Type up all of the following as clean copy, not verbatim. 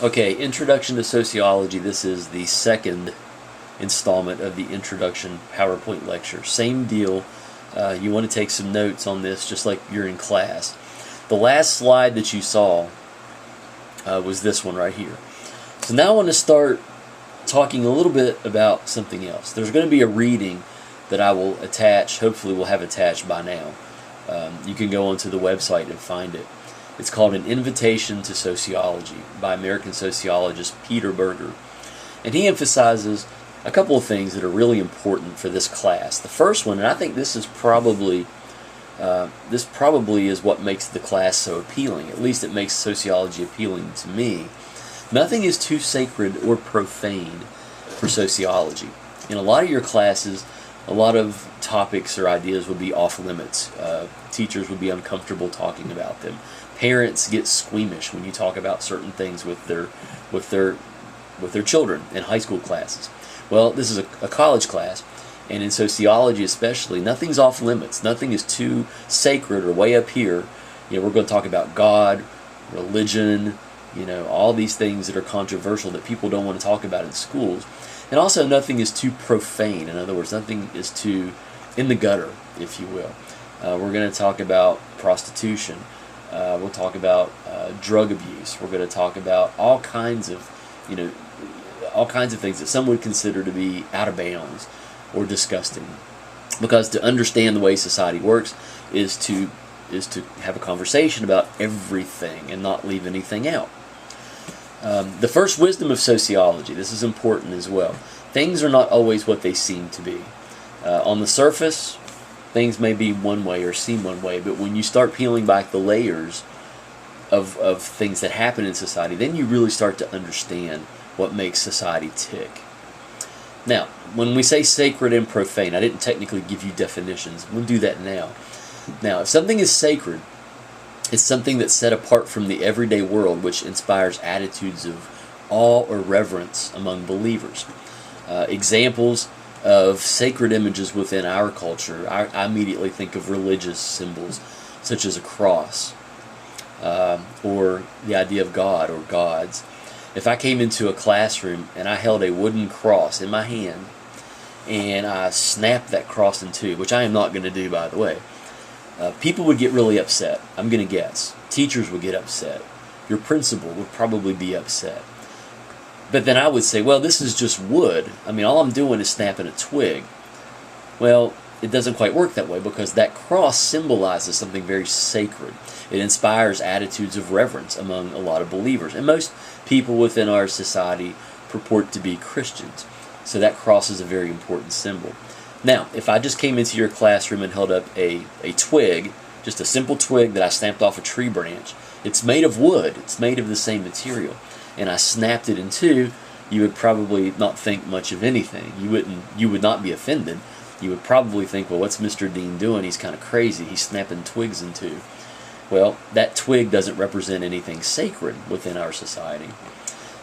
Okay, Introduction to Sociology. This is the second installment of the Introduction PowerPoint lecture. Same deal. You want to take some notes on this just like you're in class. The last slide that you saw was this one right here. So now I want to start talking a little bit about something else. There's going to be a reading that I will attach, hopefully we'll have attached by now. You can go onto the website and find it. It's called An Invitation to Sociology by American sociologist Peter Berger. And he emphasizes a couple of things that are really important for this class. The first one, and I think this is probably is what makes the class so appealing. At least it makes sociology appealing to me. Nothing is too sacred or profane for sociology. In a lot of your classes, a lot of topics or ideas would be off limits. Teachers would be uncomfortable talking about them. Parents get squeamish when you talk about certain things with their children in high school classes. Well, this is a college class, and in sociology especially, nothing's off limits. Nothing is too sacred or way up here. We're going to talk about God, religion, all these things that are controversial that people don't want to talk about in schools. And also, nothing is too profane. In other words, nothing is too in the gutter, if you will. We're going to talk about prostitution. We'll talk about drug abuse. We're going to talk about all kinds of things that some would consider to be out of bounds or disgusting. Because to understand the way society works is to have a conversation about everything and not leave anything out. The first wisdom of sociology, this is important as well. Things are not always what they seem to be. On the surface, things may be one way or seem one way, but when you start peeling back the layers of things that happen in society, then you really start to understand what makes society tick. Now, when we say sacred and profane, I didn't technically give you definitions. We'll do that now. Now, if something is sacred, it's something that's set apart from the everyday world, which inspires attitudes of awe or reverence among believers. Examples of sacred images within our culture, I immediately think of religious symbols, such as a cross, or the idea of God or gods. If I came into a classroom and I held a wooden cross in my hand, and I snapped that cross in two, which I am not going to do, by the way, people would get really upset. I'm going to guess. Teachers would get upset. Your principal would probably be upset. But then I would say, well, this is just wood. All I'm doing is snapping a twig. Well, it doesn't quite work that way because that cross symbolizes something very sacred. It inspires attitudes of reverence among a lot of believers. And most people within our society purport to be Christians. So that cross is a very important symbol. Now, if I just came into your classroom and held up a twig, just a simple twig that I snapped off a tree branch, it's made of wood, it's made of the same material, and I snapped it in two, you would probably not think much of anything. You would not be offended. You would probably think, well, what's Mr. Dean doing? He's kind of crazy. He's snapping twigs in two. Well, that twig doesn't represent anything sacred within our society.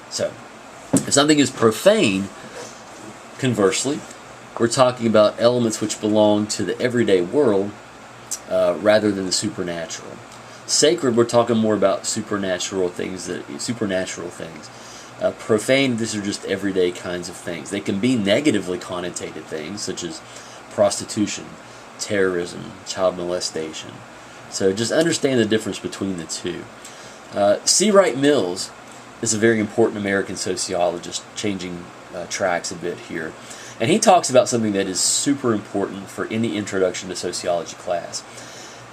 So, if something is profane, conversely, we're talking about elements which belong to the everyday world rather than the supernatural. Sacred, we're talking more about supernatural things. Profane, these are just everyday kinds of things. They can be negatively connotated things, such as prostitution, terrorism, child molestation. So just understand the difference between the two. C. Wright Mills is a very important American sociologist, changing tracks a bit here. And he talks about something that is super important for any introduction to sociology class.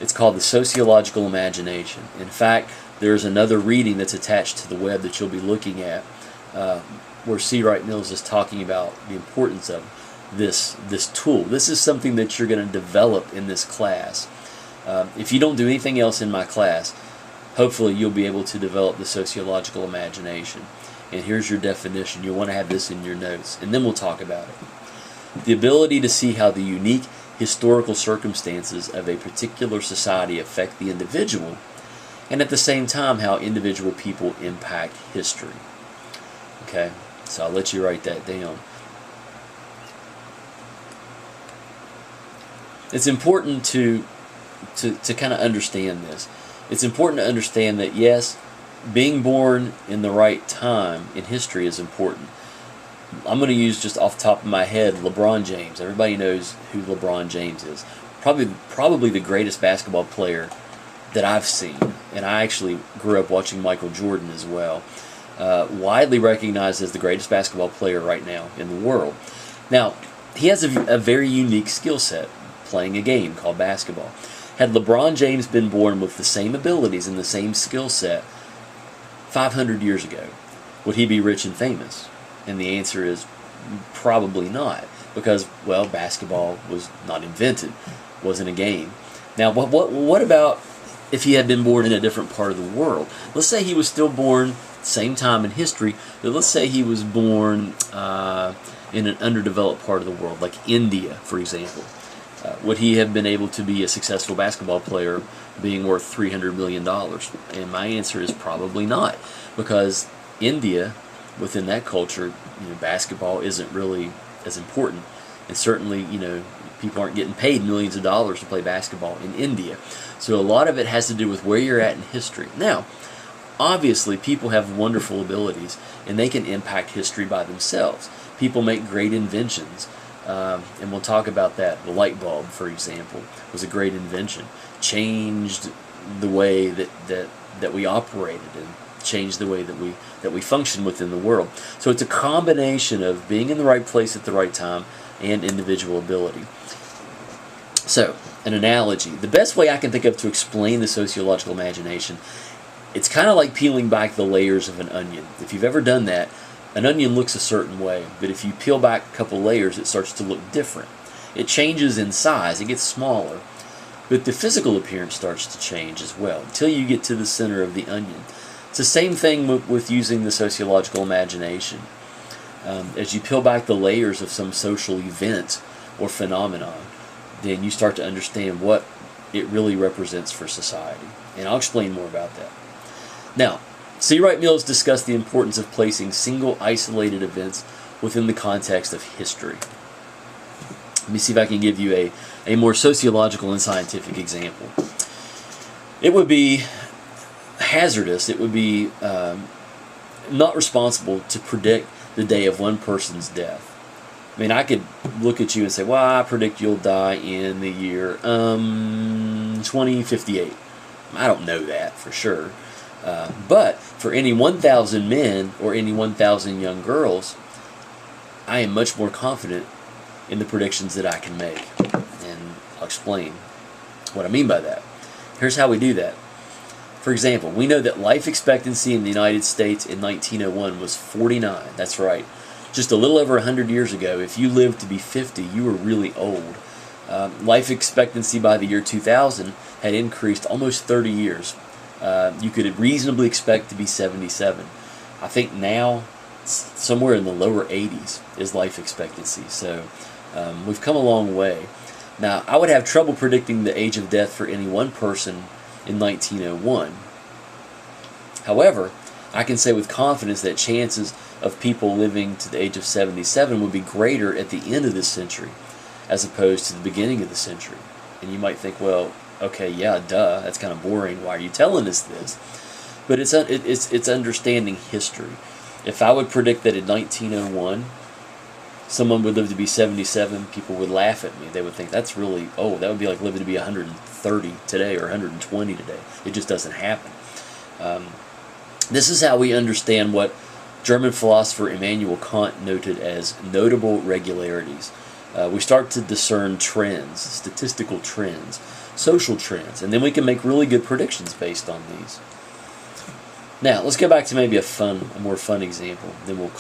It's called the sociological imagination. In fact, there's another reading that's attached to the web that you'll be looking at where C. Wright Mills is talking about the importance of this tool. This is something that you're going to develop in this class. If you don't do anything else in my class, hopefully you'll be able to develop the sociological imagination. And here's your definition. You'll want to have this in your notes, and then we'll talk about it. The ability to see how the unique historical circumstances of a particular society affect the individual, and at the same time how individual people impact history. Okay, so I'll let you write that down. It's important to kind of understand this. It's important to understand that, yes, being born in the right time in history is important. I'm going to use, just off the top of my head, LeBron James. Everybody knows who LeBron James is. Probably the greatest basketball player that I've seen. And I actually grew up watching Michael Jordan as well. Widely recognized as the greatest basketball player right now in the world. Now, he has a very unique skill set, playing a game called basketball. Had LeBron James been born with the same abilities and the same skill set 500 years ago, would he be rich and famous? And the answer is probably not, because, well, basketball was not invented, wasn't a game. Now, what about if he had been born in a different part of the world? Let's say he was still born same time in history, but let's say he was born in an underdeveloped part of the world, like India, for example. Would he have been able to be a successful basketball player being worth $300 million? And my answer is probably not, because India, within that culture, basketball isn't really as important. And certainly, people aren't getting paid millions of dollars to play basketball in India. So a lot of it has to do with where you're at in history. Now, obviously, people have wonderful abilities, and they can impact history by themselves. People make great inventions. And we'll talk about that. The light bulb, for example, was a great invention. Changed the way that we operated, and changed the way that we function within the world. So it's a combination of being in the right place at the right time and individual ability. So, an analogy. The best way I can think of to explain the sociological imagination, it's kind of like peeling back the layers of an onion. If you've ever done that, an onion looks a certain way, but if you peel back a couple layers, it starts to look different. It changes in size, it gets smaller, but the physical appearance starts to change as well, until you get to the center of the onion. It's the same thing with using the sociological imagination. As you peel back the layers of some social event or phenomenon, then you start to understand what it really represents for society. And I'll explain more about that. Now, C. Wright Mills discussed the importance of placing single, isolated events within the context of history. Let me see if I can give you a more sociological and scientific example. It would be hazardous, it would be not responsible to predict the day of one person's death. I mean, I could look at you and say, well, I predict you'll die in the year 2058. I don't know that for sure. But for any 1,000 men or any 1,000 young girls, I am much more confident in the predictions that I can make. And I'll explain what I mean by that. Here's how we do that. For example, we know that life expectancy in the United States in 1901 was 49. That's right. Just a little over 100 years ago, if you lived to be 50, you were really old. Life expectancy by the year 2000 had increased almost 30 years. You could reasonably expect to be 77. I think now somewhere in the lower 80s is life expectancy. So we've come a long way. Now, I would have trouble predicting the age of death for any one person in 1901. However, I can say with confidence that chances of people living to the age of 77 would be greater at the end of this century as opposed to the beginning of the century. And you might think, well, okay, yeah, duh, that's kind of boring. Why are you telling us this? But it's understanding history. If I would predict that in 1901, someone would live to be 77, people would laugh at me. They would think, that's really, oh, that would be like living to be 130 today or 120 today. It just doesn't happen. This is how we understand what German philosopher Immanuel Kant noted as notable regularities. We start to discern trends, statistical trends, social trends, and then we can make really good predictions based on these. Now, let's go back to maybe a more fun example. Then we'll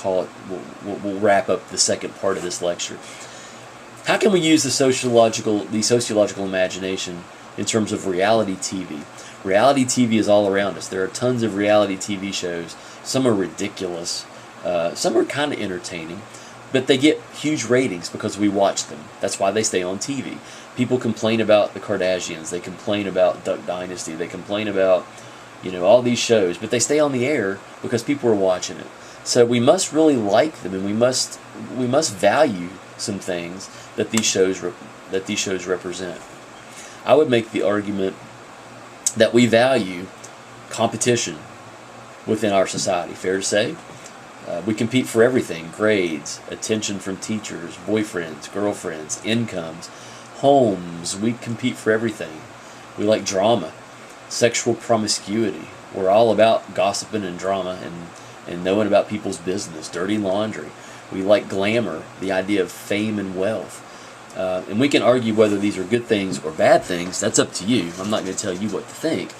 we'll wrap up the second part of this lecture. How can we use the sociological imagination in terms of reality TV? Reality TV is all around us. There are tons of reality TV shows. Some are ridiculous. Some are kind of entertaining. But they get huge ratings because we watch them. That's why they stay on TV. People complain about the Kardashians. They complain about Duck Dynasty. They complain about, all these shows. But they stay on the air because people are watching it. So we must really like them, and we must value some things that these shows represent. I would make the argument that we value competition, within our society. Fair to say? We compete for everything: grades, attention from teachers, boyfriends, girlfriends, incomes, homes. We compete for everything. We like drama, sexual promiscuity. We're all about gossiping and drama and knowing about people's business, dirty laundry. We like glamour, the idea of fame and wealth. And we can argue whether these are good things or bad things. That's up to you. I'm not going to tell you what to think.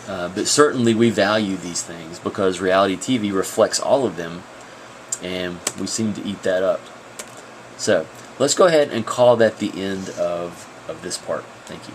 But certainly we value these things because reality TV reflects all of them, and we seem to eat that up. So let's go ahead and call that the end of this part. Thank you.